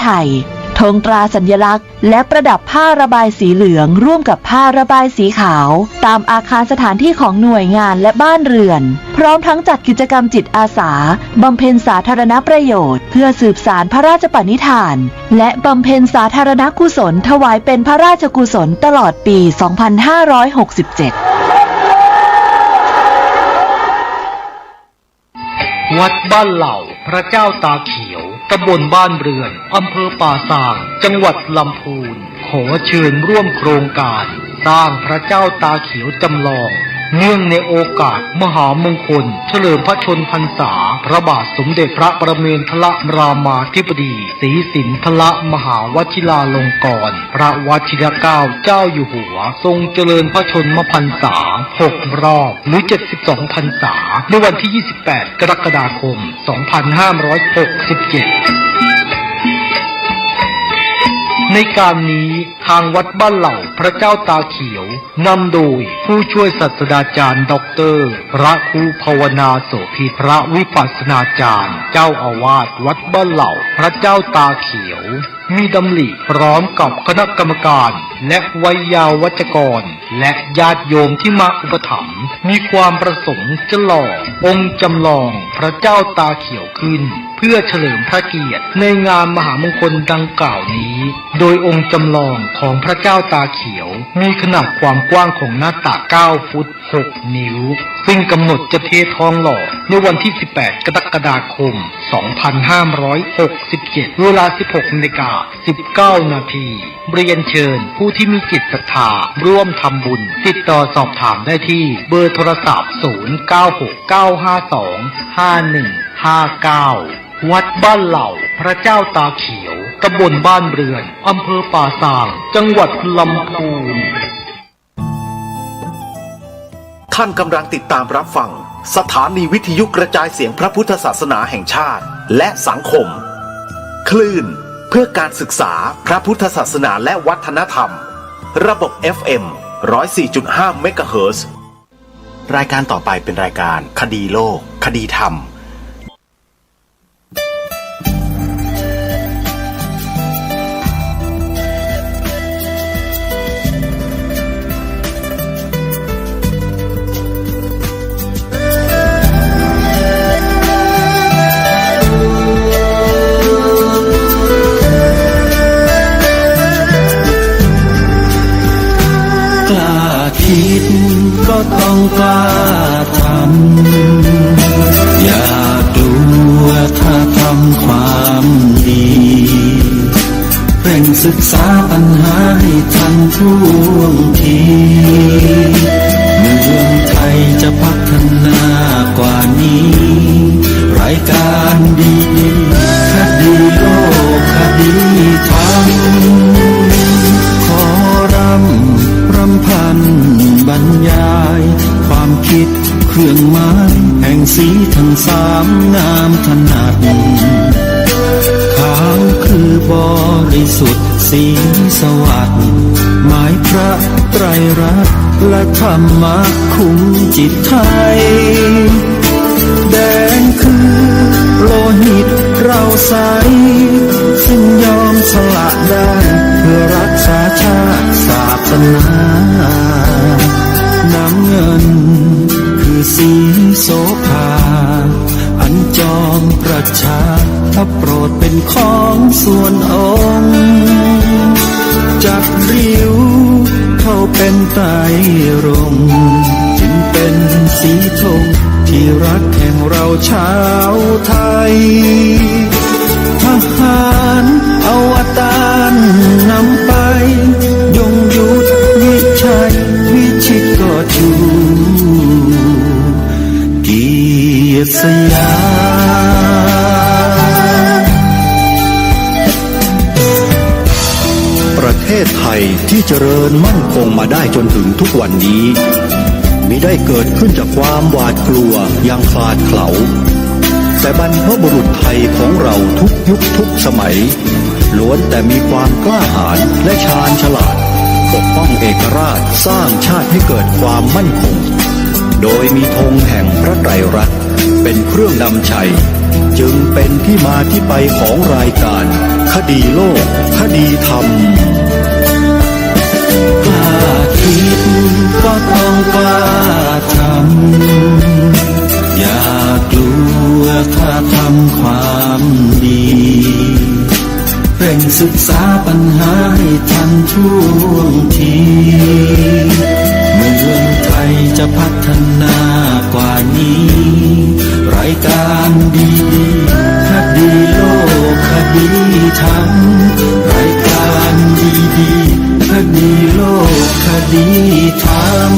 ไทยธงตราสัญลักษณ์และประดับผ้าระบายสีเหลืองร่วมกับผ้าระบายสีขาวตามอาคารสถานที่ของหน่วยงานและบ้านเรือนพร้อมทั้งจัดกิจกรรมจิตอาสาบำเพ็ญสาธารณประโยชน์เพื่อสืบสานพระราชปณิธานและบำเพ็ญสาธารณกุศลถวายเป็นพระราชกุศลตลอดปี 2567วัดบ้านเหล่าพระเจ้าตาเขียวตำบลบ้านเรือนอำเภอป่าซางจังหวัดลำพูนขอเชิญร่วมโครงการสร้างพระเจ้าตาเขียวจำลองเนื่องในโอกาสมหามงคลเฉลิมพระชนพรรษาพระบาทสมเด็จพระประเมนทรรามาธิบดีศรีสินธรมหาวชิราลงกรณ์พระวชิรเกล้าเจ้าอยู่หัวทรงเจริญพระชนมพรรษา6 รอบหรือ72 พรรษาในวันที่ 28 กรกฎาคม 2567ในการนี้ทางวัดบ้านเหล่าพระเจ้าตาเขียวนำโดยผู้ช่วยศาสตราจารย์ดร.พระครูภาวนาโสภิตพระวิปัสสนาจารย์เจ้าอาวาสวัดบ้านเหล่าพระเจ้าตาเขียวมีดำริพร้อมกับคณะกรรมการและวัยยาวัจกรและญาติโยมที่มาอุปถัมภ์มีความประสงค์จะหล่อองค์จำลองพระเจ้าตาเขียวขึ้นเพื่อเฉลิมพระเกียรติในงานมหามงคลดังกล่าวนี้โดยองค์จำลองของพระเจ้าตาเขียวมีขนาดความกว้างของหน้าตัก9 ฟุต 6 นิ้วซึ่งกำหนดจะเททองหล่อในวันที่ 18 กรกฎาคม 2567 เวลา 16:19 นาทีเรียนเชิญผู้ที่มีจิตศรัทธาร่วมทำบุญติดต่อสอบถามได้ที่เบอร์โทรศัพท์ 0969525159 วัดบ้านเหล่าพระเจ้าตาเขียวตำบลบ้านเรือนอำเภอป่าซางจังหวัดลำพูนท่านกำลังติดตามรับฟังสถานีวิทยุกระจายเสียงพระพุทธศาสนาแห่งชาติและสังคมคลื่นเพื่อการศึกษาพระพุทธศาสนาและวัฒนธรรมระบบ FM 104.5 เมกะเฮิรตซ์รายการต่อไปเป็นรายการคดีโลกคดีธรรมคิดก็ต้องกล้าทำอย่ากลัวถ้าทำความดีเร่งศึกษาปัญหาให้ทันท่วงทีเมืองไทยจะพัฒนากว่านี้รายการดีคดีโลกคดีธรรมขอรำพันบรรยายความคิดเครื่องหมายแห่งสีทั้งสามงามถนัดขาวคือบริสุทธิ์สีสวัสดิ์หมายพระไตรรัตน์และธรรมะคุ้มจิตไทยแดงคือโลหิตเราใสซึ่งยอมสละได้เพื่อรักษาชาติศาสนาน้ำเงินคือสีโสภาอันจอมประชาถ้าโปรดเป็นของส่วนองค์จัดริ้วเข้าเป็นไตรรงค์จึงเป็นสีธงที่รักแห่งเราชาวไทยทหารอวตารนำไปยงยุทธวิชัยวิชิตก็ชูเกียรติสยามประเทศไทยที่เจริญมั่นคงมาได้จนถึงทุกวันนี้มิได้เกิดขึ้นจากความหวาดกลัวอย่างคลาดเขลาแต่บรรพบุรุษไทยของเราทุกยุคทุกสมัยล้วนแต่มีความกล้าหาญและชาญฉลาดปกป้องเอกราชสร้างชาติให้เกิดความมั่นคงโดยมีธงแห่งพระไตรรัตน์เป็นเครื่องนำชัย จึงเป็นที่มาที่ไปของรายการคดีโลกคดีธรรมถ้าคิดก็ต้องกล้าทำอย่ากลัวถ้าทำความดีเร่งศึกษาปัญหาให้ทันท่วงทีเมืองไทยจะพัฒนากว่านี้รายการดีๆคดีโลกคดีธรรมรายการดีๆคดีโลกคดีธรรม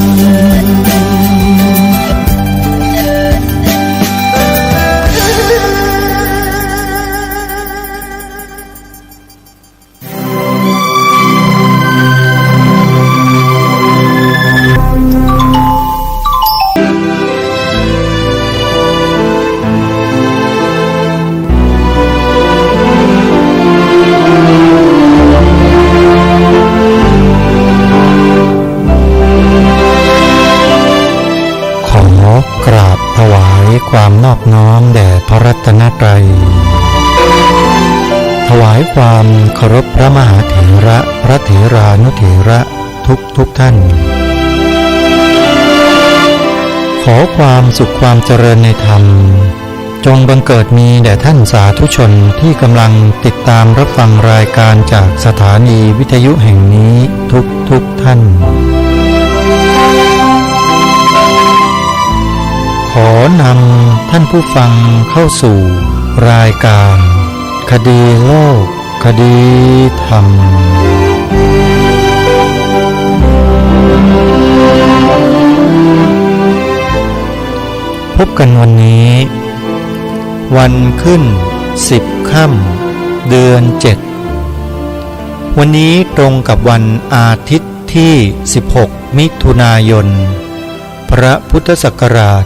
กราบถวายความนอบน้อมแด่พระรัตนตรัยถวายความเคารพพระมหาเถระพระเถรานุเถระทุกท่านขอความสุขความเจริญในธรรมจงบังเกิดมีแด่ท่านสาธุชนที่กำลังติดตามรับฟังรายการจากสถานีวิทยุแห่งนี้ทุกท่านขอนำท่านผู้ฟังเข้าสู่รายการคดีโลกคดีธรรมพบกันวันนี้วันขึ้น10 ค่ำเดือน 7วันนี้ตรงกับวันอาทิตย์ที่16 มิถุนายนพระพุทธศักราช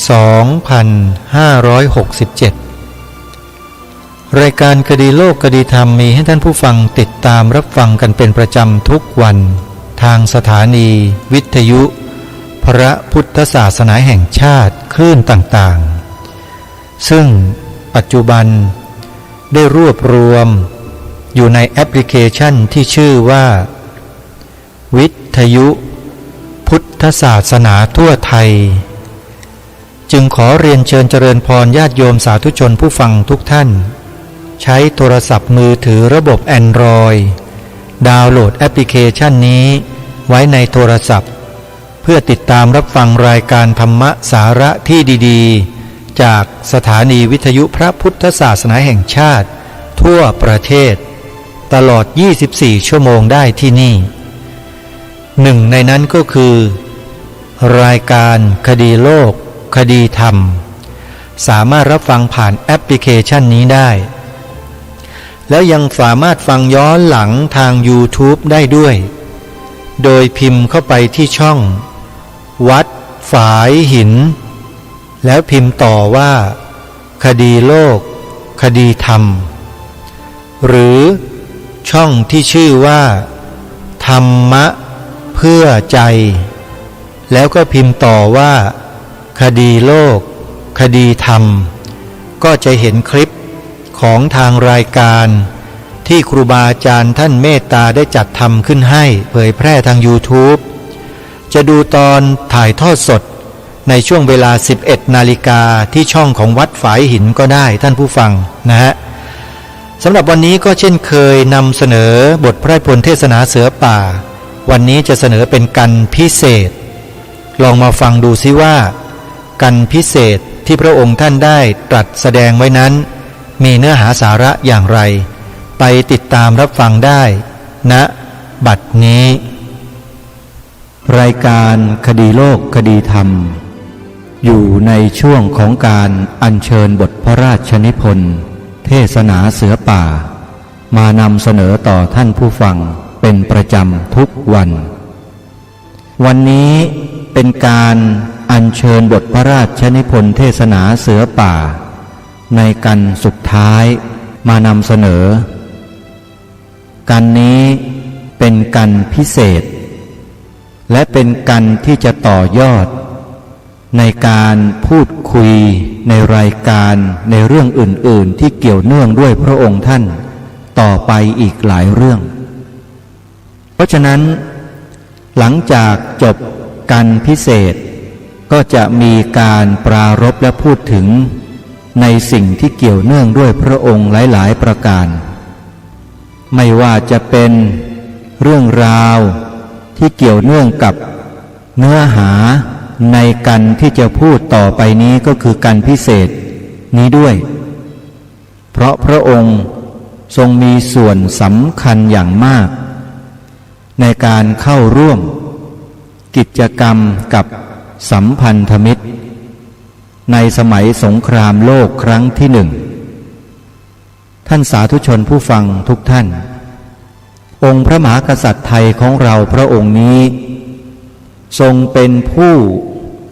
2567รายการคดีโลกคดีธรรมมีให้ท่านผู้ฟังติดตามรับฟังกันเป็นประจำทุกวันทางสถานีวิทยุพระพุทธศาสนาแห่งชาติคลื่นต่างๆซึ่งปัจจุบันได้รวบรวมอยู่ในแอปพลิเคชันที่ชื่อว่าวิทยุพุทธศาสนาทั่วไทยจึงขอเรียนเชิญเจริญพรญาติโยมสาธุชนผู้ฟังทุกท่านใช้โทรศัพท์มือถือระบบ Android ดาวน์โหลดแอปพลิเคชันนี้ไว้ในโทรศัพท์เพื่อติดตามรับฟังรายการธรรมะสาระที่ดีๆจากสถานีวิทยุพระพุทธศาสนาแห่งชาติทั่วประเทศตลอด24 ชั่วโมงได้ที่นี่หนึ่งในนั้นก็คือรายการคดีโลกคดีธรรมสามารถรับฟังผ่านแอปพลิเคชันนี้ได้แล้วยังสามารถฟังย้อนหลังทาง YouTube ได้ด้วยโดยพิมพ์เข้าไปที่ช่องวัดฝายหินแล้วพิมพ์ต่อว่าคดีโลกคดีธรรมหรือช่องที่ชื่อว่าธรรมะเพื่อใจแล้วก็พิมพ์ต่อว่าคดีโลกคดีธรรมก็จะเห็นคลิปของทางรายการที่ครูบาอาจารย์ท่านเมตตาได้จัดทำขึ้นให้เผยแพร่ทาง YouTube จะดูตอนถ่ายทอดสดในช่วงเวลา 11 นาฬิกาที่ช่องของวัดฝายหินก็ได้ท่านผู้ฟังนะฮะสำหรับวันนี้ก็เช่นเคยนำเสนอบทพระราชนิพนธ์เทศนาเสือป่าวันนี้จะเสนอเป็นกันพิเศษลองมาฟังดูซิว่ากันพิเศษที่พระองค์ท่านได้ตรัสแสดงไว้นั้นมีเนื้อหาสาระอย่างไรไปติดตามรับฟังได้ณบัดนี้รายการคดีโลกคดีธรรมอยู่ในช่วงของการอัญเชิญบทพระราชนิพนธ์เทศนาเสือป่ามานำเสนอต่อท่านผู้ฟังเป็นประจำทุกวันวันนี้เป็นการอัญเชิญบทพระราชนิพนธ์เทศนาเสือป่าในกันสุดท้ายมานำเสนอกันนี้เป็นกันพิเศษและเป็นกันที่จะต่อยอด ในการพูดคุยในรายการในเรื่องอื่นๆที่เกี่ยวเนื่องด้วยพระองค์ท่านต่อไปอีกหลายเรื่อง เพราะฉะนั้นหลังจากจบกันพิเศษก็จะมีการปรารภและพูดถึงในสิ่งที่เกี่ยวเนื่องด้วยพระองค์หลายๆประการไม่ว่าจะเป็นเรื่องราวที่เกี่ยวเนื่องกับเนื้อหาในกันที่จะพูดต่อไปนี้ก็คือกันพิเศษนี้ด้วยเพราะพระองค์ทรงมีส่วนสำคัญอย่างมากในการเข้าร่วมกิจกรรมกับสัมพันธมิตรในสมัยสงครามโลกครั้งที่หนึ่งท่านสาธุชนผู้ฟังทุกท่านองค์พระมหากษัตริย์ไทยของเราพระองค์นี้ทรงเป็นผู้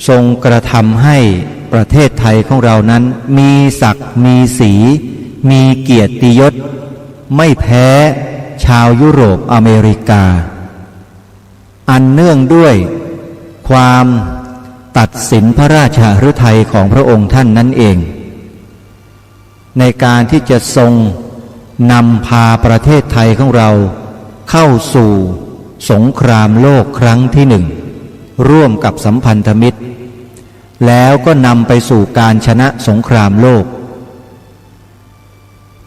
ทรงกระทำให้ประเทศไทยของเรานั้นมีศักดิ์มีสีมีเกียรติยศไม่แพ้ชาวยุโรปอเมริกาอันเนื่องด้วยความตัดสินพระราชฤทัยของพระองค์ท่านนั่นเองในการที่จะทรงนำพาประเทศไทยของเราเข้าสู่สงครามโลกครั้งที่หนึ่งร่วมกับสัมพันธมิตรแล้วก็นำไปสู่การชนะสงครามโลก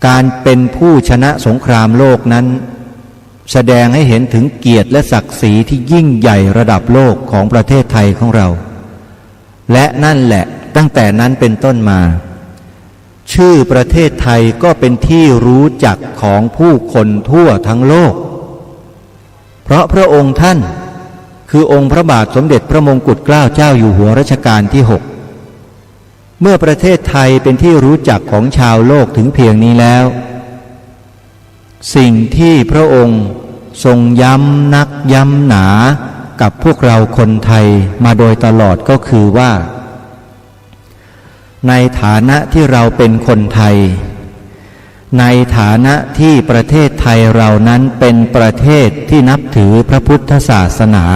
การเป็นผู้ชนะสงครามโลกนั้นแสดงให้เห็นถึงเกียรติและศักดิ์ศรีที่ยิ่งใหญ่ระดับโลกของประเทศไทยของเราและนั่นแหละตั้งแต่นั้นเป็นต้นมาชื่อประเทศไทยก็เป็นที่รู้จักของผู้คนทั่วทั้งโลกเพราะพระองค์ท่านคือองค์พระบาทสมเด็จพระมงกุฎเกล้าเจ้าอยู่หัวรัชกาลที่ 6เมื่อประเทศไทยเป็นที่รู้จักของชาวโลกถึงเพียงนี้แล้วสิ่งที่พระองค์ทรงย้ำนักย้ำหนากับพวกเราคนไทยมาโดยตลอดก็คือว่าในฐานะที่เราเป็นคนไทยในฐานะที่ประเทศไทยเรานั้นเป็นประเทศที่นับถือพระพุทธศาสนา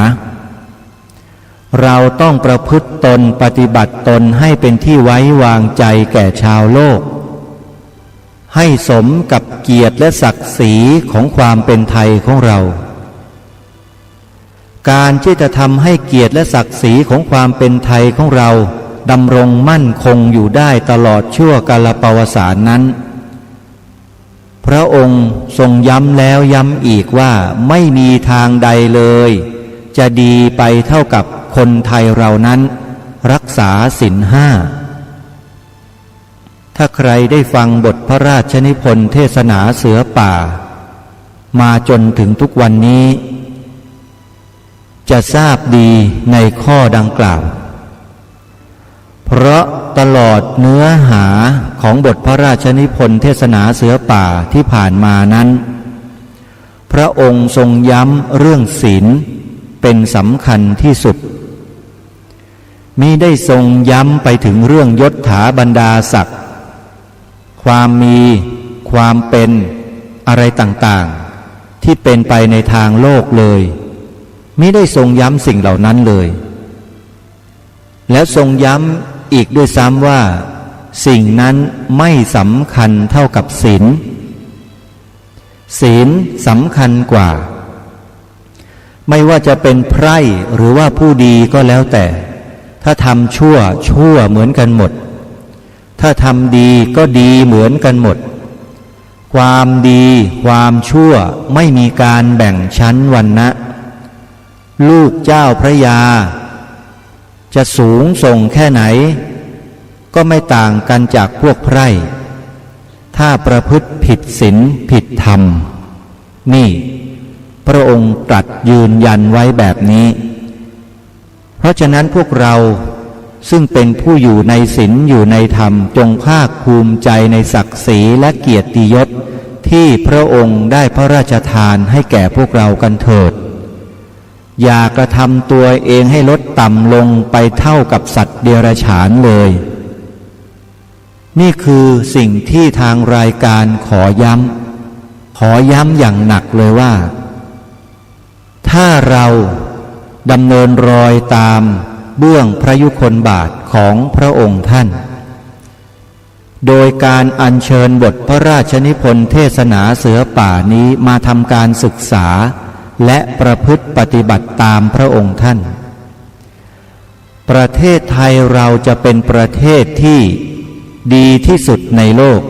เราต้องประพฤติตนปฏิบัติตนให้เป็นที่ไว้วางใจแก่ชาวโลกให้สมกับเกียรติและศักดิ์ศรีของความเป็นไทยของเราการที่จะทำให้เกียรติและศักดิ์ศรีของความเป็นไทยของเราดำรงมั่นคงอยู่ได้ตลอดชั่วกาลปวสานนั้นพระองค์ทรงย้ำแล้วย้ำอีกว่าไม่มีทางใดเลยจะดีไปเท่ากับคนไทยเรานั้นรักษาศีล 5ถ้าใครได้ฟังบทพระราชนิพนธ์เทศนาเสือป่ามาจนถึงทุกวันนี้จะทราบดีในข้อดังกล่าวเพราะตลอดเนื้อหาของบทพระราชนิพนธ์เทศนาเสือป่าที่ผ่านมานั้นพระองค์ทรงย้ำเรื่องศีลเป็นสำคัญที่สุดมิได้ทรงย้ำไปถึงเรื่องยศถาบรรดาศักดิ์ความมีความเป็นอะไรต่างๆที่เป็นไปในทางโลกเลยมิได้ทรงย้ำสิ่งเหล่านั้นเลยและทรงย้ำอีกด้วยซ้ำว่าสิ่งนั้นไม่สำคัญเท่ากับศีลศีลสำคัญกว่าไม่ว่าจะเป็นไพร่หรือว่าผู้ดีก็แล้วแต่ถ้าทำชั่วเหมือนกันหมดถ้าทำดีก็ดีเหมือนกันหมดความดีความชั่วไม่มีการแบ่งชั้นวรรณะลูกเจ้าพระยาจะสูงส่งแค่ไหนก็ไม่ต่างกันจากพวกไพร่ถ้าประพฤติผิดศีลผิดธรรมนี่พระองค์ตรัสยืนยันไว้แบบนี้เพราะฉะนั้นพวกเราซึ่งเป็นผู้อยู่ในศีลอยู่ในธรรมจงภาคภูมิใจในศักดิ์ศรีและเกียรติยศที่พระองค์ได้พระราชทานให้แก่พวกเรากันเถิดอย่ากระทำตัวเองให้ลดต่ำลงไปเท่ากับสัตว์เดรัจฉานเลยนี่คือสิ่งที่ทางรายการขอย้ำอย่างหนักเลยว่าถ้าเราดำเนินรอยตาม เบื้องพระยุคลบาทของพระองค์ท่านโดยการอัญเชิญบทพระราชนิพนธ์เทศนาเสือป่านี้มาทำการศึกษาและประพฤติปฏิบัติตามพระองค์ท่านประเทศไทยเราจะเป็นประเทศที่ดีที่สุดในโลก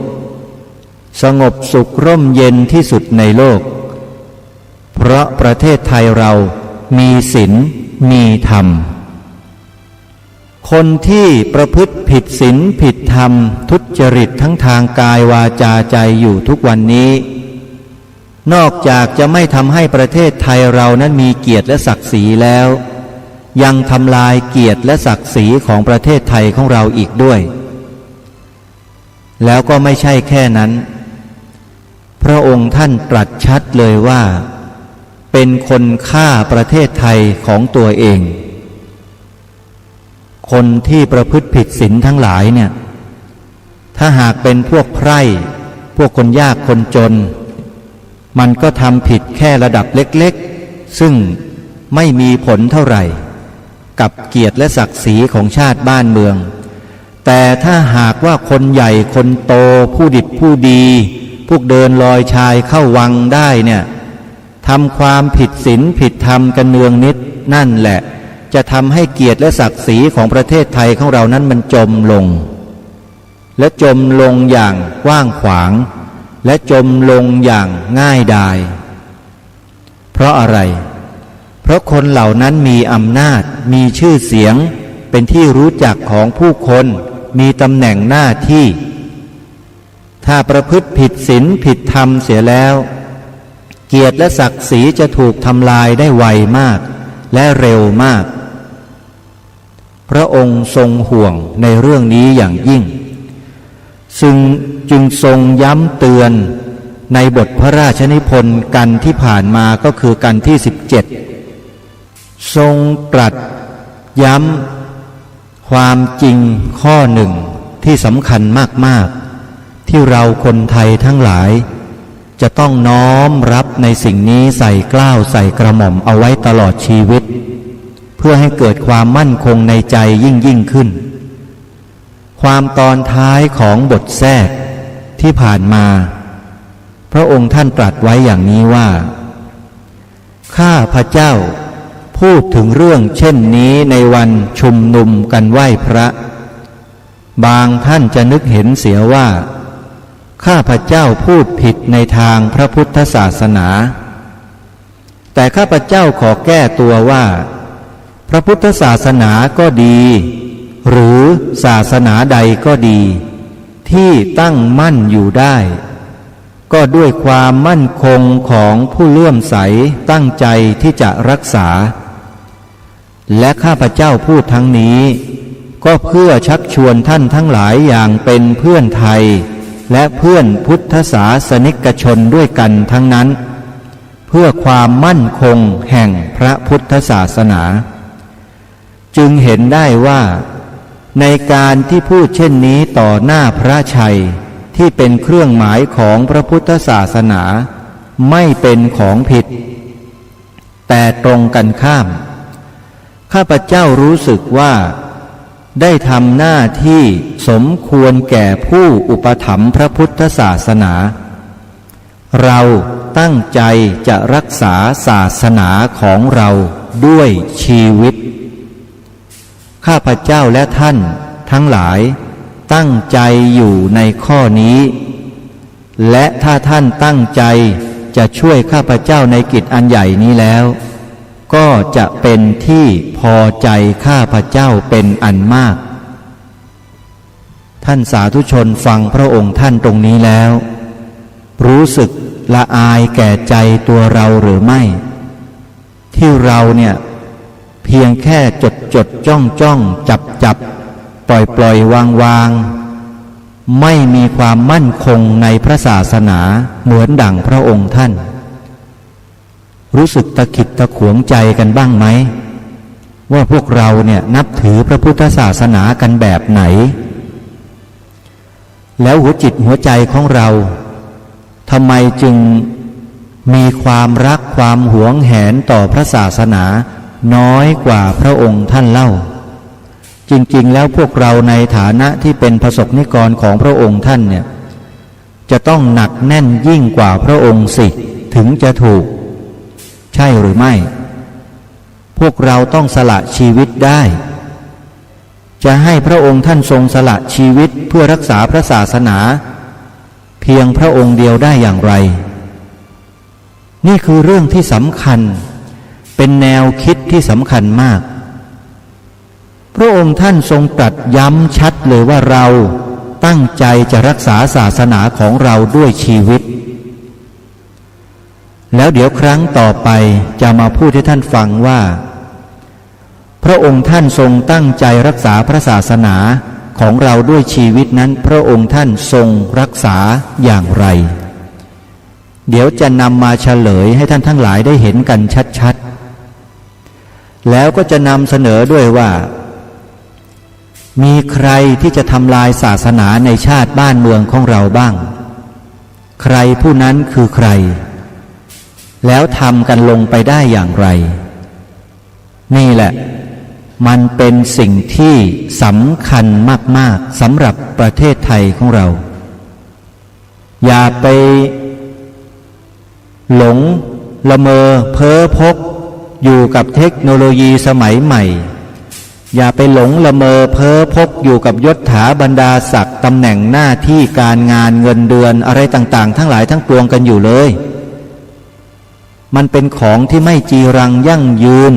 สงบสุขร่มเย็นที่สุดในโลกเพราะประเทศไทยเรามีศีลมีธรรมคนที่ประพฤติผิดศีลผิดธรรมทุจริตทั้งทางกายวาจาใจอยู่ทุกวันนี้นอกจากจะไม่ทำให้ประเทศไทยเรานั้นมีเกียรติและศักดิ์ศรีแล้วยังทำลายเกียรติและศักดิ์ศรีของประเทศไทยของเราอีกด้วยแล้วก็ไม่ใช่แค่นั้นพระองค์ท่านตรัสชัดเลยว่าเป็นคนฆ่าประเทศไทยของตัวเองคนที่ประพฤติผิดศีลทั้งหลายเนี่ยถ้าหากเป็นพวกไพร่พวกคนยากคนจนมันก็ทำผิดแค่ระดับเล็กๆซึ่งไม่มีผลเท่าไหร่กับเกียรติและศักดิ์ศรีของชาติบ้านเมืองแต่ถ้าหากว่าคนใหญ่คนโตผู้ดิบผู้ดีพวกเดินลอยชายเข้าวังได้เนี่ยทำความผิดศีลผิดธรรมกันเนืองนิดนั่นแหละจะทำให้เกียรติและศักดิ์ศรีของประเทศไทยของเรานั้นมันจมลงและจมลงอย่างกว้างขวางและจมลงอย่างง่ายดายเพราะอะไรเพราะคนเหล่านั้นมีอำนาจมีชื่อเสียงเป็นที่รู้จักของผู้คนมีตำแหน่งหน้าที่ถ้าประพฤติผิดศีลผิดธรรมเสียแล้วเกียรติและศักดิ์ศรีจะถูกทำลายได้ไวมากและเร็วมากพระองค์ทรงห่วงในเรื่องนี้อย่างยิ่งซึ่งจึงทรงย้ำเตือนในบทพระราชนิพนธ์กันที่ผ่านมาก็คือกันที่17ทรงตรัสย้ำความจริงข้อหนึ่งที่สำคัญมากๆที่เราคนไทยทั้งหลายจะต้องน้อมรับในสิ่งนี้ใส่เกล้าใส่กระหม่อมเอาไว้ตลอดชีวิตเพื่อให้เกิดความมั่นคงในใจยิ่งขึ้นความตอนท้ายของบทแทรกที่ผ่านมาพระองค์ท่านตรัสไว้อย่างนี้ว่าข้าพเจ้าพูดถึงเรื่องเช่นนี้ในวันชุมนุมกันไหว้พระบางท่านจะนึกเห็นเสียว่าข้าพเจ้าพูดผิดในทางพระพุทธศาสนาแต่ข้าพเจ้าขอแก้ตัวว่าพระพุทธศาสนาก็ดีหรือศาสนาใดก็ดีที่ตั้งมั่นอยู่ได้ก็ด้วยความมั่นคงของผู้เลื่อมใสตั้งใจที่จะรักษาและข้าพเจ้าพูดทั้งนี้ก็เพื่อชักชวนท่านทั้งหลายอย่างเป็นเพื่อนไทยและเพื่อนพุทธศาสนิกชนด้วยกันทั้งนั้นเพื่อความมั่นคงแห่งพระพุทธศาสนาจึงเห็นได้ว่าในการที่พูดเช่นนี้ต่อหน้าพระชัยที่เป็นเครื่องหมายของพระพุทธศาสนาไม่เป็นของผิดแต่ตรงกันข้ามข้าพเจ้ารู้สึกว่าได้ทำหน้าที่สมควรแก่ผู้อุปถัมภ์พระพุทธศาสนาเราตั้งใจจะรักษาศาสนาของเราด้วยชีวิตข้าพเจ้าและท่านทั้งหลายตั้งใจอยู่ในข้อนี้และถ้าท่านตั้งใจจะช่วยข้าพเจ้าในกิจอันใหญ่นี้แล้วก็จะเป็นที่พอใจข้าพเจ้าเป็นอันมากท่านสาธุชนฟังพระองค์ท่านตรงนี้แล้วรู้สึกละอายแก่ใจตัวเราหรือไม่ที่เราเนี่ยเพียงแค่จดจ้องจับปล่อยวางไม่มีความมั่นคงในพระศาสนาเหมือนดั่งพระองค์ท่านรู้สึกตะขิดตะขวงใจกันบ้างไหมว่าพวกเราเนี่ยนับถือพระพุทธศาสนากันแบบไหนแล้วหัวจิตหัวใจของเราทำไมจึงมีความรักความหวงแหนต่อพระศาสนาน้อยกว่าพระองค์ท่านเล่า จริงๆแล้วพวกเราในฐานะที่เป็นประสบนิกรของพระองค์ท่านเนี่ยจะต้องหนักแน่นยิ่งกว่าพระองค์สิถึงจะถูกใช่หรือไม่พวกเราต้องสละชีวิตได้จะให้พระองค์ท่านทรงสละชีวิตเพื่อรักษาพระศาสนาเพียงพระองค์เดียวได้อย่างไรนี่คือเรื่องที่สำคัญเป็นแนวคิดที่สำคัญมากพระองค์ท่านทรงตรัสย้ำชัดเลยว่าเราตั้งใจจะรักษาศาสนาของเราด้วยชีวิตแล้วเดี๋ยวครั้งต่อไปจะมาพูดให้ท่านฟังว่าพระองค์ท่านทรงตั้งใจรักษาพระศาสนาของเราด้วยชีวิตนั้นพระองค์ท่านทรงรักษาอย่างไรเดี๋ยวจะนำมาเฉลยให้ท่านทั้งหลายได้เห็นกันชัดๆแล้วก็จะนำเสนอด้วยว่ามีใครที่จะทำลายศาสนาในชาติบ้านเมืองของเราบ้างใครผู้นั้นคือใครแล้วทำกันลงไปได้อย่างไรนี่แหละมันเป็นสิ่งที่สำคัญมากๆสำหรับประเทศไทยของเราอย่าไปหลงละเมอเพ้อพกอยู่กับเทคโนโลยีสมัยใหม่อย่าไปหลงละเมอเพ้อพกอยู่กับยศถาบรรดาศักดิ์ตำแหน่งหน้าที่การงานเงินเดือนอะไรต่างๆทั้งหลายทั้งปวงกันอยู่เลยมันเป็นของที่ไม่จีรังยั่งยืน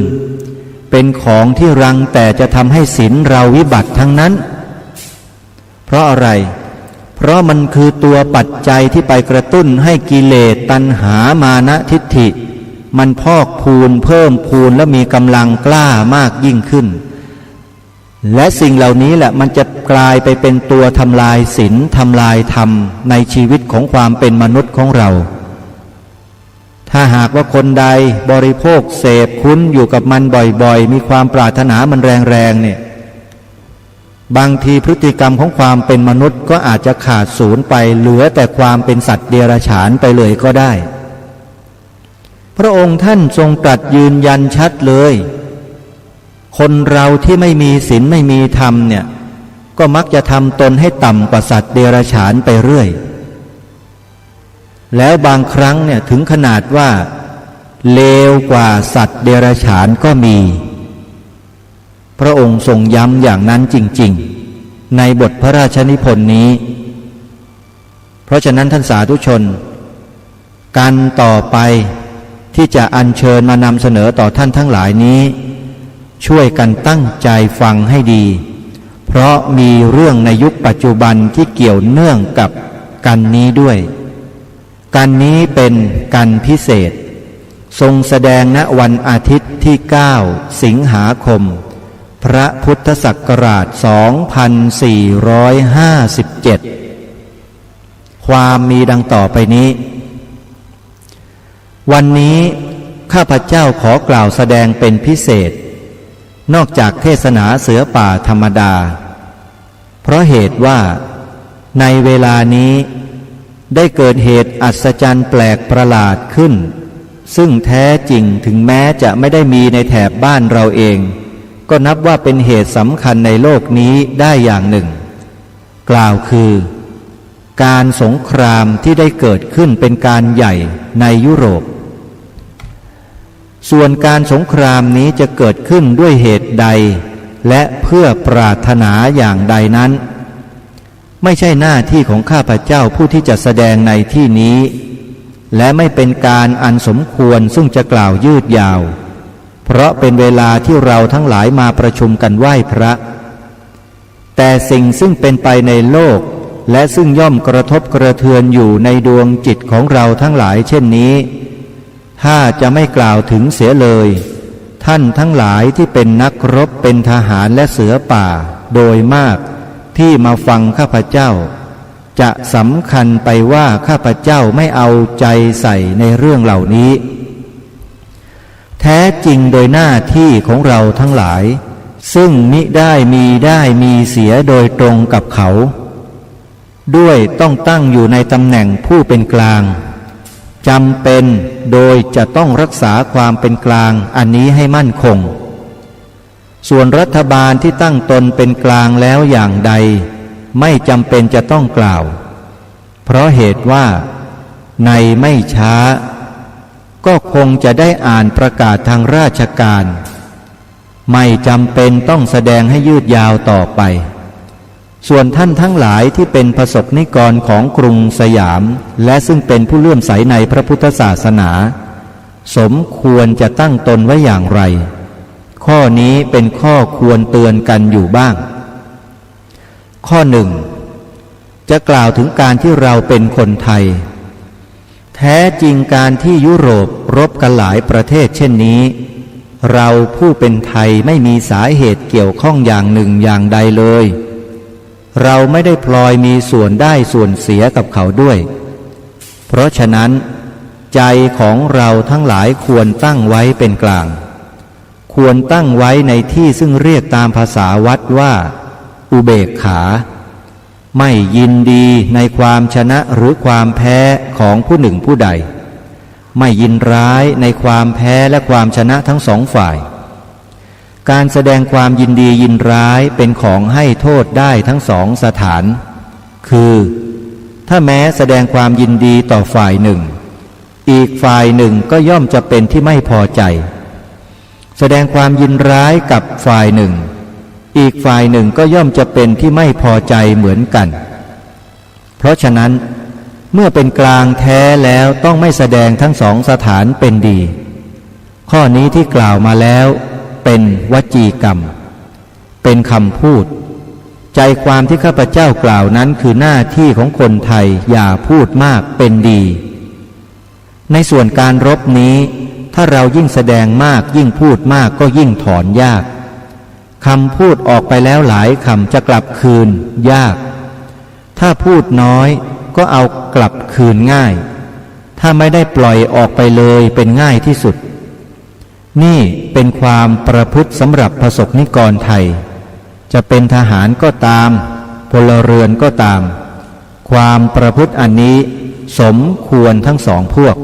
เป็นของที่รังแต่จะทำให้ศีลเราวิบัติทั้งนั้นเพราะอะไรเพราะมันคือตัวปัจจัยที่ไปกระตุ้นให้กิเลสตัณหามานะทิฏฐิมันพอกพูนเพิ่มพูนและมีกำลังกล้ามากยิ่งขึ้นและสิ่งเหล่านี้แหละมันจะกลายไปเป็นตัวทำลายศีลทำลายธรรมในชีวิตของความเป็นมนุษย์ของเราถ้าหากว่าคนใดบริโภคเสพคุ้นอยู่กับมันบ่อยๆมีความปรารถนามันแรงๆเนี่ยบางทีพฤติกรรมของความเป็นมนุษย์ก็อาจจะขาดสูญไปเหลือแต่ความเป็นสัตว์เดรัจฉานไปเลยก็ได้พระองค์ท่านทรงตรัสยืนยันชัดเลยคนเราที่ไม่มีศีลไม่มีธรรมเนี่ยก็มักจะทำตนให้ต่ำกว่าสัตว์เดรัจฉานไปเรื่อยแล้วบางครั้งเนี่ยถึงขนาดว่าเลวกว่าสัตว์เดรัจฉานก็มีพระองค์ทรงย้ำอย่างนั้นจริงๆในบทพระราชนิพนธ์นี้เพราะฉะนั้นท่านสาธุชนการต่อไปที่จะอัญเชิญมานำเสนอต่อท่านทั้งหลายนี้ช่วยกันตั้งใจฟังให้ดีเพราะมีเรื่องในยุคปัจจุบันที่เกี่ยวเนื่องกับกันนี้ด้วยกันนี้เป็นกันพิเศษทรงแสดงณวันอาทิตย์ที่9สิงหาคมพระพุทธศักราช2457ความมีดังต่อไปนี้วันนี้ข้าพเจ้าขอกล่าวแสดงเป็นพิเศษนอกจากเทศนาเสือป่าธรรมดาเพราะเหตุว่าในเวลานี้ได้เกิดเหตุอัศจรรย์แปลกประหลาดขึ้นซึ่งแท้จริงถึงแม้จะไม่ได้มีในแถบบ้านเราเองก็นับว่าเป็นเหตุสำคัญในโลกนี้ได้อย่างหนึ่งกล่าวคือการสงครามที่ได้เกิดขึ้นเป็นการใหญ่ในยุโรปส่วนการสงครามนี้จะเกิดขึ้นด้วยเหตุใดและเพื่อปรารถนาอย่างใดนั้นไม่ใช่หน้าที่ของข้าพเจ้าผู้ที่จะแสดงในที่นี้และไม่เป็นการอันสมควรซึ่งจะกล่าวยืดยาวเพราะเป็นเวลาที่เราทั้งหลายมาประชุมกันไหว้พระแต่สิ่งซึ่งเป็นไปในโลกและซึ่งย่อมกระทบกระเทือนอยู่ในดวงจิตของเราทั้งหลายเช่นนี้ถ้าจะไม่กล่าวถึงเสียเลยท่านทั้งหลายที่เป็นนักรบเป็นทหารและเสือป่าโดยมากที่มาฟังข้าพเจ้าจะสำคัญไปว่าข้าพเจ้าไม่เอาใจใส่ในเรื่องเหล่านี้แท้จริงโดยหน้าที่ของเราทั้งหลายซึ่งมิได้มีเสียโดยตรงกับเขาด้วยต้องตั้งอยู่ในตำแหน่งผู้เป็นกลางจำเป็นโดยจะต้องรักษาความเป็นกลางอันนี้ให้มั่นคง ส่วนรัฐบาลที่ตั้งตนเป็นกลางแล้วอย่างใดไม่จำเป็นจะต้องกล่าวเพราะเหตุว่าในไม่ช้าก็คงจะได้อ่านประกาศทางราชการไม่จำเป็นต้องแสดงให้ยืดยาวต่อไปส่วนท่านทั้งหลายที่เป็นประสบนิกรของกรุงสยามและซึ่งเป็นผู้เลื่อมใสในพระพุทธศาสนาสมควรจะตั้งตนไว้อย่างไรข้อนี้เป็นข้อควรเตือนกันอยู่บ้างข้อหนึ่งจะกล่าวถึงการที่เราเป็นคนไทยแท้จริงการที่ยุโรปรบกันหลายประเทศเช่นนี้เราผู้เป็นไทยไม่มีสาเหตุเกี่ยวข้องอย่างหนึ่งอย่างใดเลยเราไม่ได้พลอยมีส่วนได้ส่วนเสียกับเขาด้วยเพราะฉะนั้นใจของเราทั้งหลายควรตั้งไว้เป็นกลางควรตั้งไว้ในที่ซึ่งเรียกตามภาษาวัดว่าอุเบกขาไม่ยินดีในความชนะหรือความแพ้ของผู้หนึ่งผู้ใดไม่ยินร้ายในความแพ้และความชนะทั้งสองฝ่ายการแสดงความยินดียินร้ายเป็นของให้โทษได้ทั้งสองสถานคือถ้าแม้แสดงความยินดีต่อฝ่ายหนึ่งอีกฝ่ายหนึ่งก็ย่อมจะเป็นที่ไม่พอใจแสดงความยินร้ายกับฝ่ายหนึ่งอีกฝ่ายหนึ่งก็ย่อมจะเป็นที่ไม่พอใจเหมือนกันเพราะฉะนั้นเมื่อเป็นกลางแท้แล้วต้องไม่แสดงทั้งสองสถานเป็นดีข้อนี้ที่กล่าวมาแล้วเป็นวจีกรรมเป็นคำพูดใจความที่ข้าพเจ้ากล่าวนั้นคือหน้าที่ของคนไทยอย่าพูดมากเป็นดีในส่วนการรบนี้ถ้าเรายิ่งแสดงมากยิ่งพูดมากก็ยิ่งถอนยากคำพูดออกไปแล้วหลายคำจะกลับคืนยากถ้าพูดน้อยก็เอากลับคืนง่ายถ้าไม่ได้ปล่อยออกไปเลยเป็นง่ายที่สุดนี่เป็นความประพฤติสำหรับประสบนิกรไทยจะเป็นทหารก็ตามพลเรือนก็ตามความประพฤติอันนี้สมควรทั้งสองพวก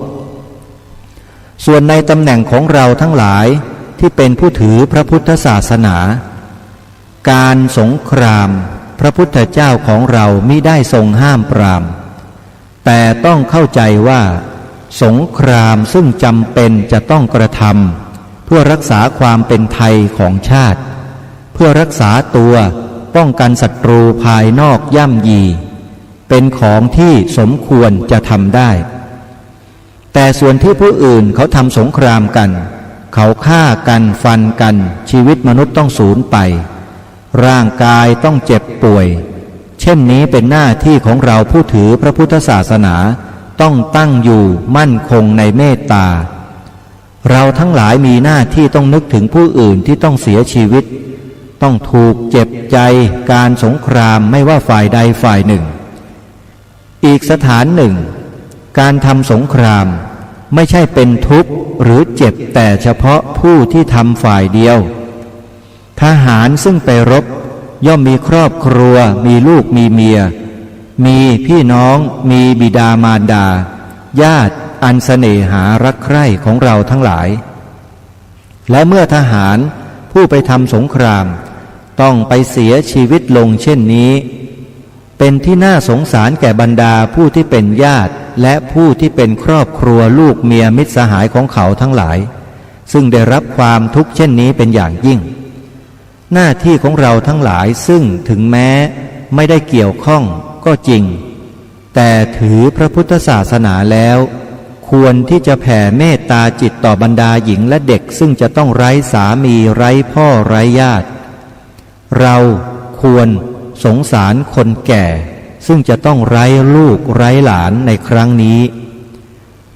ส่วนในตำแหน่งของเราทั้งหลายที่เป็นผู้ถือพระพุทธศาสนาการสงครามพระพุทธเจ้าของเรามิได้ทรงห้ามปรามแต่ต้องเข้าใจว่าสงครามซึ่งจำเป็นจะต้องกระทำเพื่อรักษาความเป็นไทยของชาติเพื่อรักษาตัวป้องกันศัตรูภายนอกย่ำยีเป็นของที่สมควรจะทำได้แต่ส่วนที่ผู้อื่นเขาทำสงครามกันเขาฆ่ากันฟันกันชีวิตมนุษย์ต้องสูญไปร่างกายต้องเจ็บป่วยเช่นนี้เป็นหน้าที่ของเราผู้ถือพระพุทธศาสนาต้องตั้งอยู่มั่นคงในเมตตาเราทั้งหลายมีหน้าที่ต้องนึกถึงผู้อื่นที่ต้องเสียชีวิตต้องถูกเจ็บใจการสงครามไม่ว่าฝ่ายใดฝ่ายหนึ่งอีกสถานหนึ่งการทำสงครามไม่ใช่เป็นทุกข์หรือเจ็บแต่เฉพาะผู้ที่ทำฝ่ายเดียวทหารซึ่งไปรบย่อมมีครอบครัวมีลูกมีเมียมีพี่น้องมีบิดามารดาญาติอันเสน่หารักใคร่ของเราทั้งหลายและเมื่อทหารผู้ไปทำสงครามต้องไปเสียชีวิตลงเช่นนี้เป็นที่น่าสงสารแก่บรรดาผู้ที่เป็นญาติและผู้ที่เป็นครอบครัวลูกเมียมิตรสหายของเขาทั้งหลายซึ่งได้รับความทุกข์เช่นนี้เป็นอย่างยิ่งหน้าที่ของเราทั้งหลายซึ่งถึงแม้ไม่ได้เกี่ยวข้องก็จริงแต่ถือพระพุทธศาสนาแล้วควรที่จะแผ่เมตตาจิตต่อบรรดาหญิงและเด็กซึ่งจะต้องไร้สามีไร้พ่อไร้ญาติเราควรสงสารคนแก่ซึ่งจะต้องไร้ลูกไร้หลานในครั้งนี้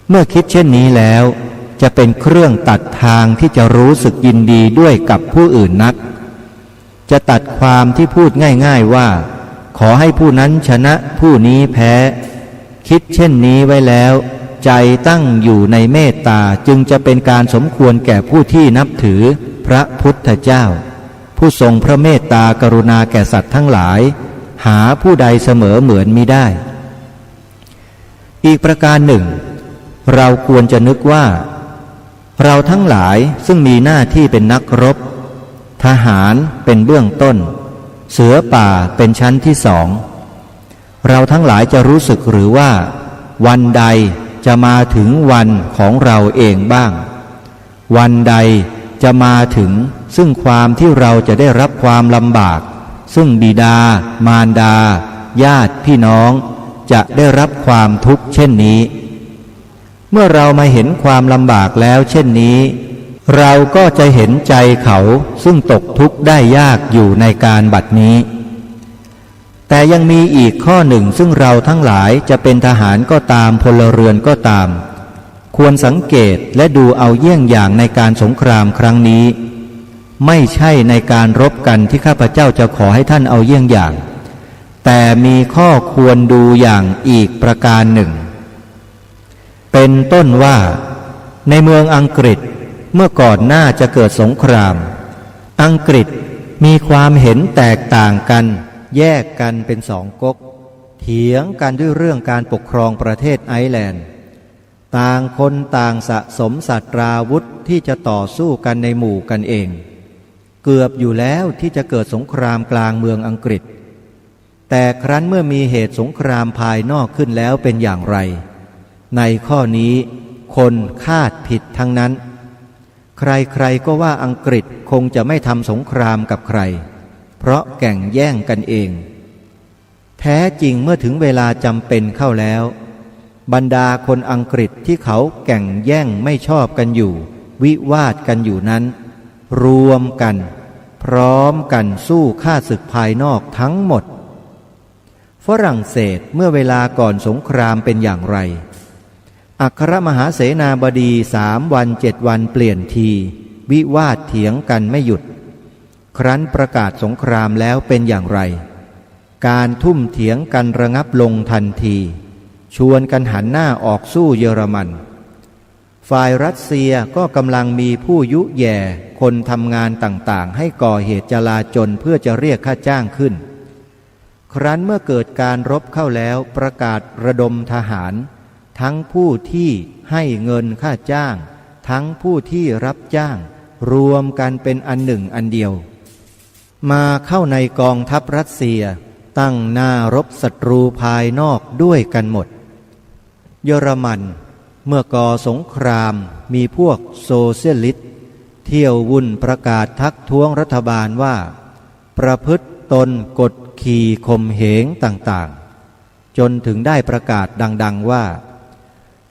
เมื่อคิดเช่นนี้แล้วจะเป็นเครื่องตัดทางที่จะรู้สึกยินดีด้วยกับผู้อื่นนักจะตัดความที่พูดง่ายๆว่าขอให้ผู้นั้นชนะผู้นี้แพ้คิดเช่นนี้ไว้แล้วใจตั้งอยู่ในเมตตาจึงจะเป็นการสมควรแก่ผู้ที่นับถือพระพุทธเจ้าผู้ทรงพระเมตตากรุณาแก่สัตว์ทั้งหลายหาผู้ใดเสมอเหมือนมิได้อีกประการหนึ่งเราควรจะนึกว่าเราทั้งหลายซึ่งมีหน้าที่เป็นนักรบ ทหารเป็นเบื้องต้นเสือป่าเป็นชั้นที่สองเราทั้งหลายจะรู้สึกหรือว่าวันใดจะมาถึงวันของเราเองบ้างวันใดจะมาถึงซึ่งความที่เราจะได้รับความลำบากซึ่งบิดามารดาญาติพี่น้องจะได้รับความทุกข์เช่นนี้เมื่อเรามาเห็นความลำบากแล้วเช่นนี้เราก็จะเห็นใจเขาซึ่งตกทุกข์ได้ยากอยู่ในการบัดนี้แต่ยังมีอีกข้อหนึ่งซึ่งเราทั้งหลายจะเป็นทหารก็ตามพลเรือนก็ตามควรสังเกตและดูเอาเยี่ยงอย่างในการสงครามครั้งนี้ไม่ใช่ในการรบกันที่ข้าพเจ้าจะขอให้ท่านเอาเยี่ยงอย่างแต่มีข้อควรดูอย่างอีกประการหนึ่งเป็นต้นว่าในเมืองอังกฤษเมื่อก่อนหน้าจะเกิดสงครามอังกฤษมีความเห็นแตกต่างกันแยกกันเป็นสองก๊กเถียงกันด้วยเรื่องการปกครองประเทศไอร์แลนด์ต่างคนต่างสะสมศัตราวุธที่จะต่อสู้กันในหมู่กันเองเกือบอยู่แล้วที่จะเกิดสงครามกลางเมืองอังกฤษแต่ครั้นเมื่อมีเหตุสงครามภายนอกขึ้นแล้วเป็นอย่างไรในข้อนี้คนคาดผิดทั้งนั้นใครๆก็ว่าอังกฤษคงจะไม่ทำสงครามกับใครเพราะแก่งแย่งกันเองแท้จริงเมื่อถึงเวลาจำเป็นเข้าแล้วบรรดาคนอังกฤษที่เขาแก่งแย่งไม่ชอบกันอยู่วิวาทกันอยู่นั้นรวมกันพร้อมกันสู้ข้าศึกภายนอกทั้งหมดฝรั่งเศสเมื่อเวลาก่อนสงครามเป็นอย่างไรอัครมหาเสนาบดี3 วัน 7 วันเปลี่ยนทีวิวาทเถียงกันไม่หยุดครั้นประกาศสงครามแล้วเป็นอย่างไรการทุ่มเถียงกันระงับลงทันทีชวนกันหันหน้าออกสู้เยอรมันฝ่ายรัสเซียก็กำลังมีผู้ยุแย่คนทำงานต่างๆให้ก่อเหตุจลาจลเพื่อจะเรียกค่าจ้างขึ้นครั้นเมื่อเกิดการรบเข้าแล้วประกาศระดมทหารทั้งผู้ที่ให้เงินค่าจ้างทั้งผู้ที่รับจ้างรวมกันเป็นอันหนึ่งอันเดียวมาเข้าในกองทัพรัสเซียตั้งหน้ารบศัตรูภายนอกด้วยกันหมดเยอรมันเมื่อก่อสงครามมีพวกโซเชียลิสต์เที่ยววุ่นประกาศทักท้วงรัฐบาลว่าประพฤติตนกดขี่ข่มเหงต่างๆจนถึงได้ประกาศดังๆว่า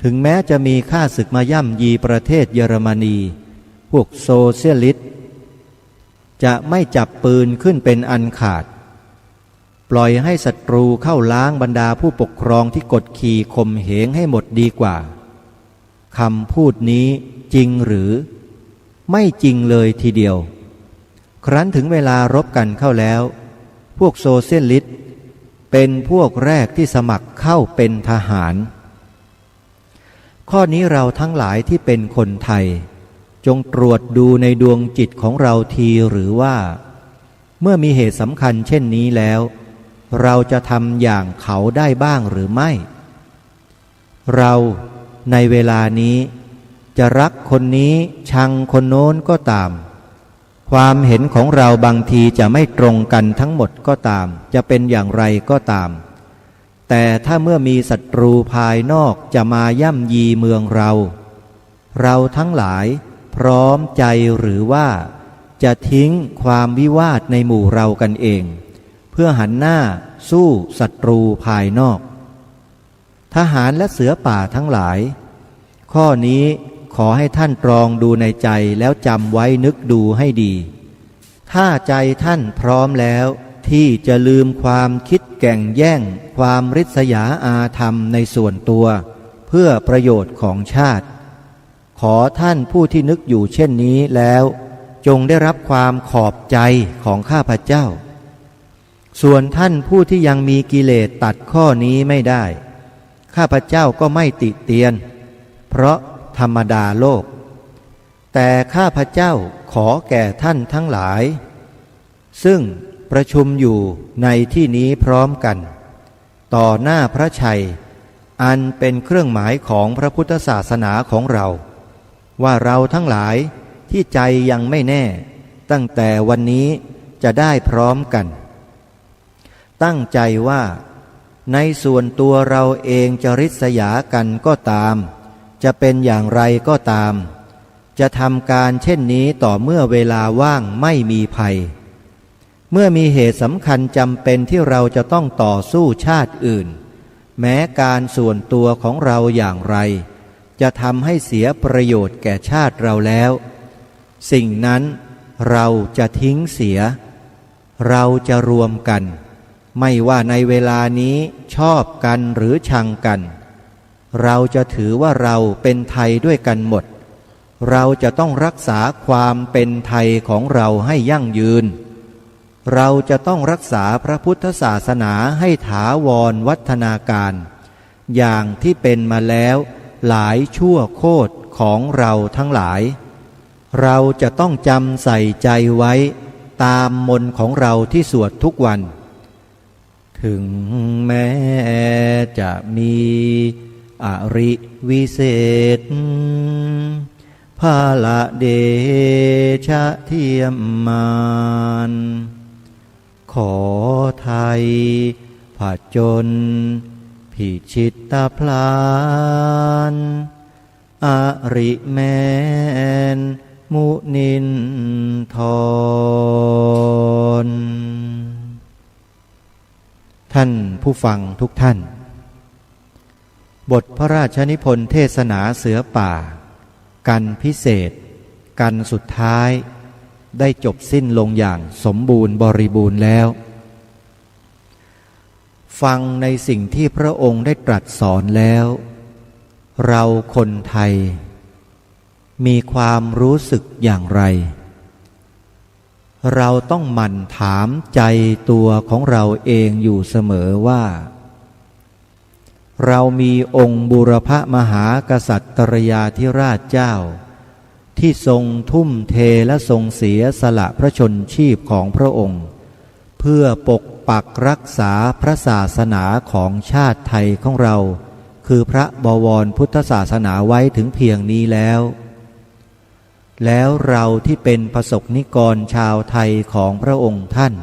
ถึงแม้จะมีข้าศึกมาย่ำยีประเทศเยอรมนีพวกโซเชียลิสต์จะไม่จับปืนขึ้นเป็นอันขาดปล่อยให้ศัตรูเข้าล้างบรรดาผู้ปกครองที่กดขี่ข่มเหงให้หมดดีกว่าคำพูดนี้จริงหรือไม่จริงเลยทีเดียวครั้นถึงเวลารบกันเข้าแล้วพวกโซเชียลิสต์เป็นพวกแรกที่สมัครเข้าเป็นทหารข้อนี้เราทั้งหลายที่เป็นคนไทยจงตรวจดูในดวงจิตของเราทีหรือว่าเมื่อมีเหตุสำคัญเช่นนี้แล้วเราจะทำอย่างเขาได้บ้างหรือไม่เราในเวลานี้จะรักคนนี้ชังคนโน้นก็ตามความเห็นของเราบางทีจะไม่ตรงกันทั้งหมดก็ตามจะเป็นอย่างไรก็ตามแต่ถ้าเมื่อมีศัตรูภายนอกจะมาย่ำยีเมืองเราทั้งหลายพร้อมใจหรือว่าจะทิ้งความวิวาทในหมู่เรากันเองเพื่อหันหน้าสู้ศัตรูภายนอกทหารและเสือป่าทั้งหลายข้อนี้ขอให้ท่านตรองดูในใจแล้วจำไว้นึกดูให้ดีถ้าใจท่านพร้อมแล้วที่จะลืมความคิดแก่งแย่งความริษยาอาธรรมในส่วนตัวเพื่อประโยชน์ของชาติขอท่านผู้ที่นึกอยู่เช่นนี้แล้วจงได้รับความขอบใจของข้าพเจ้าส่วนท่านผู้ที่ยังมีกิเลสตัดข้อนี้ไม่ได้ข้าพเจ้าก็ไม่ติเตียนเพราะธรรมดาโลกแต่ข้าพเจ้าขอแก่ท่านทั้งหลายซึ่งประชุมอยู่ในที่นี้พร้อมกันต่อหน้าพระชัยอันเป็นเครื่องหมายของพระพุทธศาสนาของเราว่าเราทั้งหลายที่ใจยังไม่แน่ ตั้งแต่วันนี้จะได้พร้อมกันตั้งใจว่าในส่วนตัวเราเองจะริษยากันก็ตามจะเป็นอย่างไรก็ตามจะทำการเช่นนี้ต่อเมื่อเวลาว่างไม่มีภัยเมื่อมีเหตุสำคัญจำเป็นที่เราจะต้องต่อสู้ชาติอื่นแม้การส่วนตัวของเราอย่างไรจะทำให้เสียประโยชน์แก่ชาติเราแล้วสิ่งนั้นเราจะทิ้งเสียเราจะรวมกันไม่ว่าในเวลานี้ชอบกันหรือชังกันเราจะถือว่าเราเป็นไทยด้วยกันหมดเราจะต้องรักษาความเป็นไทยของเราให้ยั่งยืนเราจะต้องรักษาพระพุทธศาสนาให้ถาวรวัฒนาการอย่างที่เป็นมาแล้วหลายชั่วโคตรของเราทั้งหลายเราจะต้องจำใส่ใจไว้ตามมนต์ของเราที่สวดทุกวันถึงแม้จะมีอริวิเศษภาละเดชะเทียมมานขอไทยผจญพิชิตตาพลานอริแมนมุนินทรท่านผู้ฟังทุกท่านบทพระราชนิพนธ์เทศนาเสือป่ากันพิเศษกันสุดท้ายได้จบสิ้นลงอย่างสมบูรณ์บริบูรณ์แล้วฟังในสิ่งที่พระองค์ได้ตรัสสอนแล้วเราคนไทยมีความรู้สึกอย่างไรเราต้องหมั่นถามใจตัวของเราเองอยู่เสมอว่าเรามีองค์บูรพมหากษัตริยาธิราชเจ้าที่ทรงทุ่มเทและทรงเสียสละพระชนชีพของพระองค์เพื่อปกปักรักษาพระศาสนาของชาติไทยของเราคือพระบวรพุทธศาสนาไว้ถึงเพียงนี้แล้วเราที่เป็นประสบนิกรชาวไทยของพระองค์ท่าน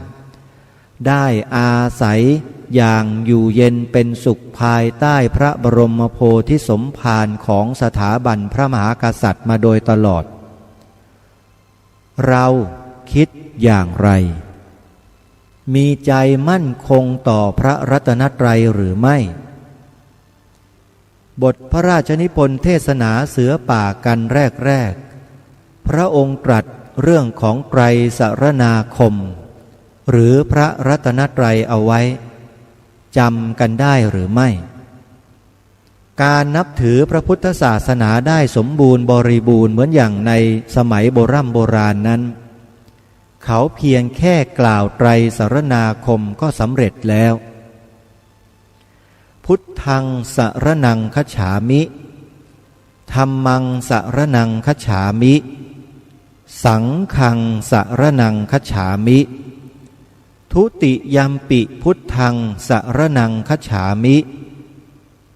ได้อาศัยอย่างอยู่เย็นเป็นสุขภายใต้พระบรมโพธิสมภารของสถาบันพระมหากษัตริย์มาโดยตลอดเราคิดอย่างไรมีใจมั่นคงต่อพระรัตนตรัยหรือไม่บทพระราชนิพนธ์เทศนาเสือป่ากันแรกพระองค์ตรัสเรื่องของไตรสรณาคมหรือพระรัตนตรัยเอาไว้จำกันได้หรือไม่การนับถือพระพุทธศาสนาได้สมบูรณ์บริบูรณ์เหมือนอย่างในสมัยโบราณนั้นเขาเพียงแค่กล่าวไตรสรณาคมก็สำเร็จแล้วพุทธังสรณังคัจฉามิธัมมังสรณังคัจฉามิสังฆังสรณังคัจฉามิทุติยัมปิพุทธังสรณังคัจฉามิ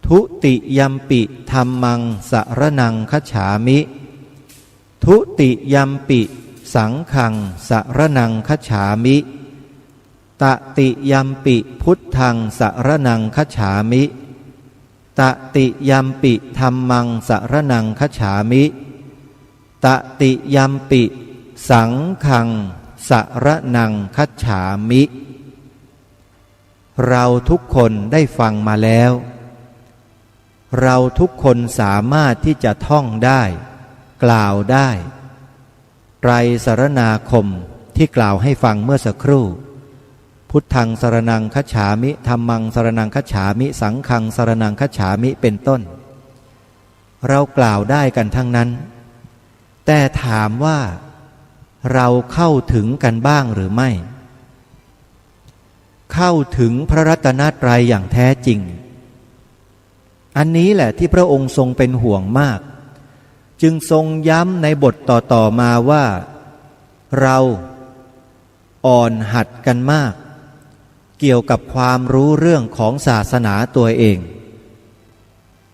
ทุติยัมปิธัมมังสรณังคัจฉามิทุติยัมปิสังฆังสรณังคัจฉามิตติยัมปิพุทธังสรณังคัจฉามิตติยัมปิธัมมังสรณังคัจฉามิตติยัมปิสังฆังสรณังคัจฉามิเราทุกคนได้ฟังมาแล้วเราทุกคนสามารถที่จะท่องได้กล่าวได้ไตรสรณาคมที่กล่าวให้ฟังเมื่อสักครู่พุทธังสรณังคัจฉามิธัมมังสรณังคัจฉามิสังฆังสรณังคัจฉามิเป็นต้นเรากล่าวได้กันทั้งนั้นแต่ถามว่าเราเข้าถึงกันบ้างหรือไม่เข้าถึงพระรัตนตรัยอย่างแท้จริงอันนี้แหละที่พระองค์ทรงเป็นห่วงมากจึงทรงย้ำในบทต่อมาว่าเราอ่อนหัดกันมากเกี่ยวกับความรู้เรื่องของศาสนาตัวเอง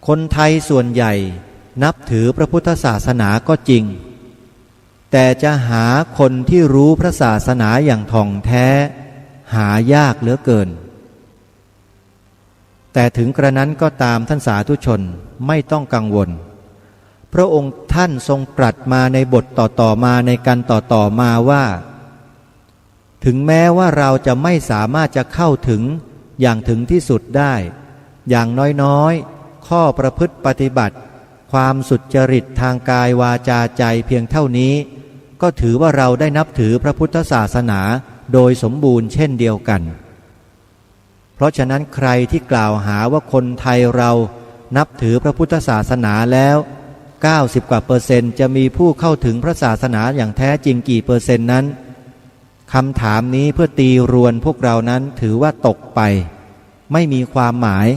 คนไทยส่วนใหญ่นับถือพระพุทธศาสนาก็จริง แต่จะหาคนที่รู้พระศาสนาอย่างท่องแท้หายากเหลือเกินแต่ถึงกระนั้นก็ตามท่านสาธุชนไม่ต้องกังวลพระองค์ท่านทรงตรัสมาในบทต่อๆมาในกันต่อๆมาว่าถึงแม้ว่าเราจะไม่สามารถจะเข้าถึงอย่างถึงที่สุดได้อย่างน้อยๆข้อประพฤติปฏิบัติความสุจริตทางกายวาจาใจเพียงเท่านี้ก็ถือว่าเราได้นับถือพระพุทธศาสนาโดยสมบูรณ์เช่นเดียวกันเพราะฉะนั้นใครที่กล่าวหาว่าคนไทยเรานับถือพระพุทธศาสนาแล้ว90กว่า%จะมีผู้เข้าถึงพระศาสนาอย่างแท้จริงกี่%นั้นคำถามนี้เพื่อตีรวนพวกเรานั้นถือว่าตกไปไม่มีความหมาย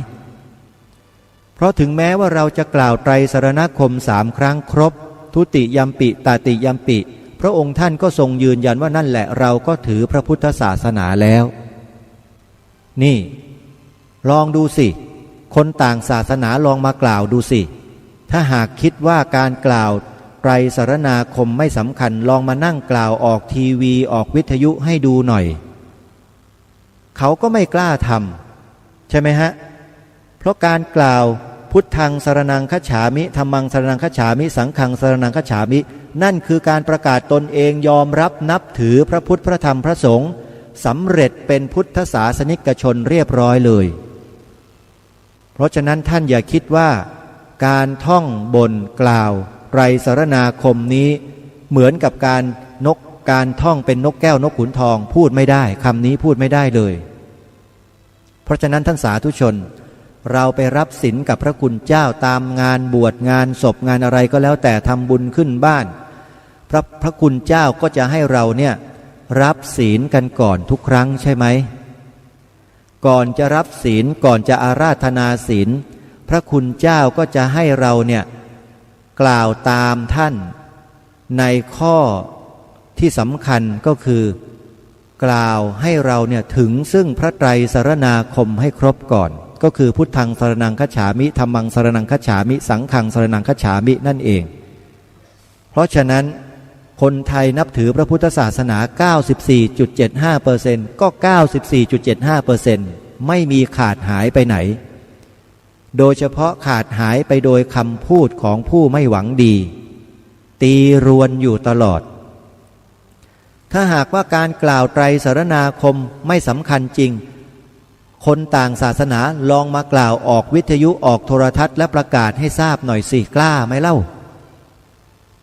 เพราะถึงแม้ว่าเราจะกล่าวไตรสรณคม3 ครั้งครบทุติยัมปิตาติยัมปิพระองค์ท่านก็ทรงยืนยันว่านั่นแหละเราก็ถือพระพุทธศาสนาแล้วนี่ลองดูสิคนต่างศาสนาลองมากล่าวดูสิถ้าหากคิดว่าการกล่าวไตรสรณคมไม่สำคัญลองมานั่งกล่าวออกทีวีออกวิทยุให้ดูหน่อยเขาก็ไม่กล้าทำใช่ไหมฮะเพราะการกล่าวพุทธังสรณังคัจฉามิธัมมังสรณังคัจฉามิสังฆังสรณังคัจฉามินั่นคือการประกาศตนเองยอมรับนับถือพระพุทธพระธรรมพระสงฆ์สำเร็จเป็นพุทธศาสนิกชนเรียบร้อยเลยเพราะฉะนั้นท่านอย่าคิดว่าการท่องบนกล่าวไตรสรณคมนี้เหมือนกับการท่องเป็นนกแก้วนกขุนทองพูดไม่ได้คำนี้พูดไม่ได้เลยเพราะฉะนั้นท่านสาธุชนเราไปรับศีลกับพระคุณเจ้าตามงานบวชงานศพงานอะไรก็แล้วแต่ทำบุญขึ้นบ้านพระคุณเจ้าก็จะให้เราเนี่ยรับศีลกันก่อนทุกครั้งใช่ไหมก่อนจะรับศีลก่อนจะอาราธนาศีลพระคุณเจ้าก็จะให้เราเนี่ยกล่าวตามท่านในข้อที่สำคัญก็คือกล่าวให้เราเนี่ยถึงซึ่งพระไตรสรณคมให้ครบก่อนก็คือพุทธังสรณังคัจฉามิธัมมังสรณังคัจฉามิสังฆังสรณังคัจฉามินั่นเองเพราะฉะนั้นคนไทยนับถือพระพุทธศาสนา 94.75% ก็ 94.75% ไม่มีขาดหายไปไหนโดยเฉพาะขาดหายไปโดยคำพูดของผู้ไม่หวังดีตีรวนอยู่ตลอดถ้าหากว่าการกล่าวไตรสรณคมไม่สำคัญจริงคนต่างศาสนาลองมากล่าวออกวิทยุออกโทรทัศน์และประกาศให้ทราบหน่อยสิกล้าไหมเล่า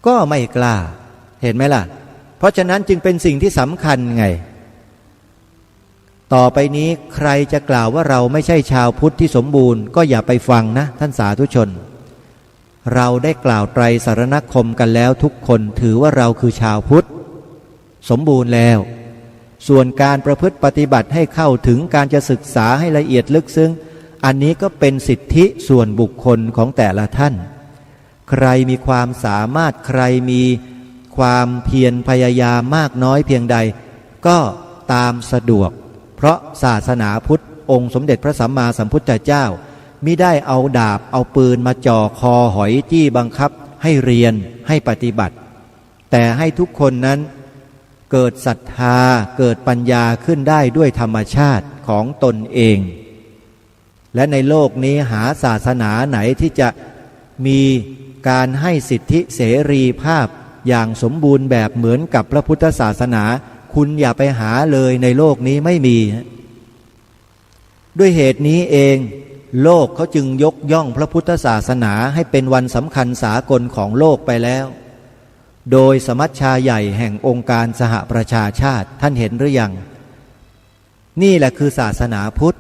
ก็ไม่กล้าเห็นไหมล่ะเพราะฉะนั้นจึงเป็นสิ่งที่สำคัญไงต่อไปนี้ใครจะกล่าวว่าเราไม่ใช่ชาวพุทธที่สมบูรณ์ก็อย่าไปฟังนะท่านสาธุชนเราได้กล่าวไตรสรณคมกันแล้วทุกคนถือว่าเราคือชาวพุทธสมบูรณ์แล้วส่วนการประพฤติปฏิบัติให้เข้าถึงการจะศึกษาให้ละเอียดลึกซึ้งอันนี้ก็เป็นสิทธิส่วนบุคคลของแต่ละท่านใครมีความสามารถใครมีความเพียรพยายามมากน้อยเพียงใดก็ตามสะดวกเพราะศาสนาพุทธองค์สมเด็จพระสัมมาสัมพุทธเจ้ามิได้เอาดาบเอาปืนมาจ่อคอหอยจี้บังคับให้เรียนให้ปฏิบัติแต่ให้ทุกคนนั้นเกิดศรัทธาเกิดปัญญาขึ้นได้ด้วยธรรมชาติของตนเองและในโลกนี้หาศาสนาไหนที่จะมีการให้สิทธิเสรีภาพอย่างสมบูรณ์แบบเหมือนกับพระพุทธศาสนาคุณอย่าไปหาเลยในโลกนี้ไม่มีด้วยเหตุนี้เองโลกเขาจึงยกย่องพระพุทธศาสนาให้เป็นวันสำคัญสากลของโลกไปแล้วโดยสมัชชาใหญ่แห่งองค์การสหประชาชาติท่านเห็นหรือยังนี่แหละคือศาสนาพุทธ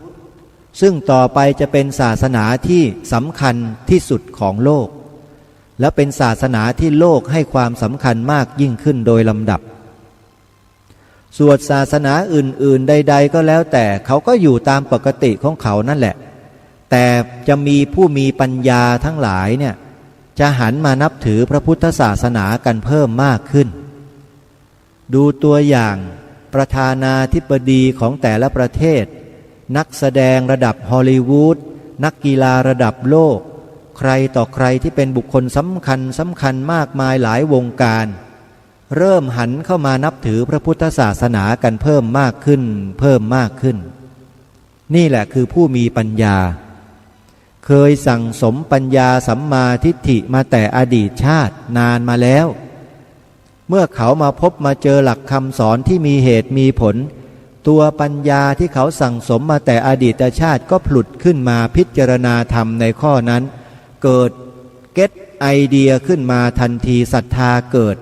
ซึ่งต่อไปจะเป็นศาสนาที่สำคัญที่สุดของโลกและเป็นศาสนาที่โลกให้ความสำคัญมากยิ่งขึ้นโดยลำดับส่วนศาสนาอื่นๆใดๆก็แล้วแต่เขาก็อยู่ตามปกติของเขานั่นแหละแต่จะมีผู้มีปัญญาทั้งหลายเนี่ยจะหันมานับถือพระพุทธศาสนากันเพิ่มมากขึ้นดูตัวอย่างประธานาธิบดีของแต่ละประเทศนักแสดงระดับฮอลลีวูดนักกีฬาระดับโลกใครต่อใครที่เป็นบุคคลสำคัญมากมายหลายวงการ เริ่มหันเข้ามานับถือพระพุทธศาสนากันเพิ่มมากขึ้นเพิ่มมากขึ้นนี่แหละคือผู้มีปัญญาเคยสั่งสมปัญญาสัมมาทิฏฐิมาแต่อดีตชาตินานมาแล้วเมื่อเขามาพบมาเจอหลักคำสอนที่มีเหตุมีผลตัวปัญญาที่เขาสั่งสมมาแต่อดีตชาติก็ผลุดขึ้นมาพิจารณาธรรมในข้อนั้นเกิดเก็ตไอเดียขึ้นมาทันทีศรัทธาเกิด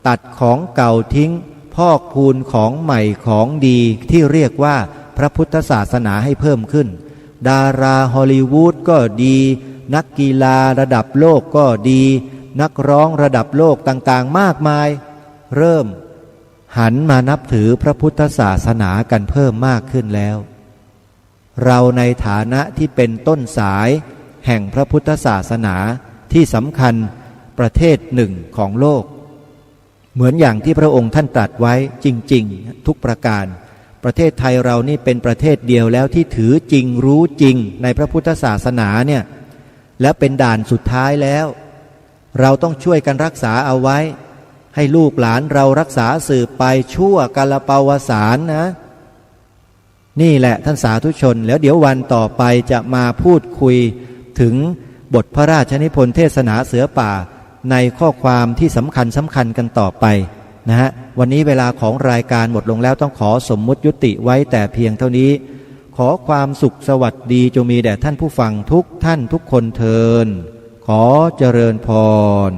ตัดของเก่าทิ้งพอกพูนของใหม่ของดีที่เรียกว่าพระพุทธศาสนาให้เพิ่มขึ้นดาราฮอลลีวูดก็ดีนักกีฬาระดับโลกก็ดีนักร้องระดับโลกต่างๆมากมายเริ่มหันมานับถือพระพุทธศาสนากันเพิ่มมากขึ้นแล้วเราในฐานะที่เป็นต้นสายแห่งพระพุทธศาสนาที่สำคัญประเทศหนึ่งของโลกเหมือนอย่างที่พระองค์ท่านตรัสไว้จริงๆทุกประการประเทศไทยเรานี่เป็นประเทศเดียวแล้วที่ถือจริงรู้จริงในพระพุทธศาสนาเนี่ยและเป็นด่านสุดท้ายแล้วเราต้องช่วยกันรักษาเอาไว้ให้ลูกหลานเรารักษาสืบไปชั่วกาลปวสานนะนี่แหละท่านสาธุชนแล้วเดี๋ยววันต่อไปจะมาพูดคุยถึงบทพระราชนิพนธ์เทศนาเสือป่าในข้อความที่สำคัญกันต่อไปนะฮะวันนี้เวลาของรายการหมดลงแล้วต้องขอสมมุติยุติไว้แต่เพียงเท่านี้ขอความสุขสวัสดีจงมีแด่ท่านผู้ฟังทุกท่านทุกคนเทินขอเจริญพร